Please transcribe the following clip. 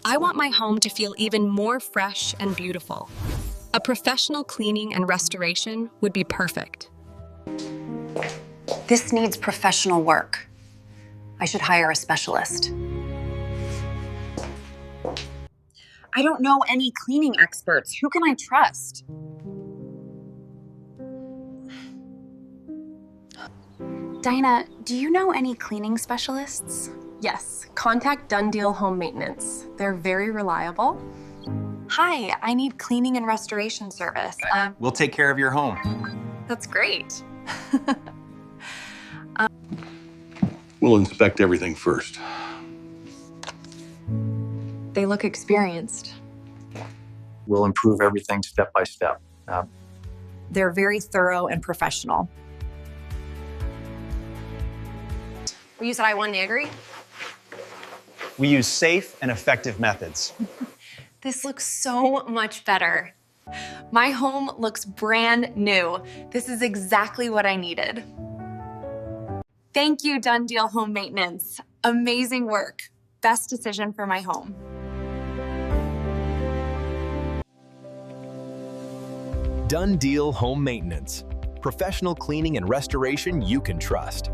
I want my home to feel even more fresh and beautiful. A professional cleaning and restoration would be perfect. This needs professional work. I should hire a specialist. I don't know any cleaning experts. Who can I trust? Dinah, do you know any cleaning specialists? Yes, contact Dunn Deal Home Maintenance. They're very reliable. Hi, I need cleaning and restoration service. We'll take care of your home. That's great. We'll inspect everything first. They look experienced. We'll improve everything step by step. They're very thorough and professional. You said I won the agree? We use safe and effective methods. This looks so much better. My home looks brand new. This is exactly what I needed. Thank you, Dunn Deal Home Maintenance. Amazing work. Best decision for my home. Dunn Deal Home Maintenance. Professional cleaning and restoration you can trust.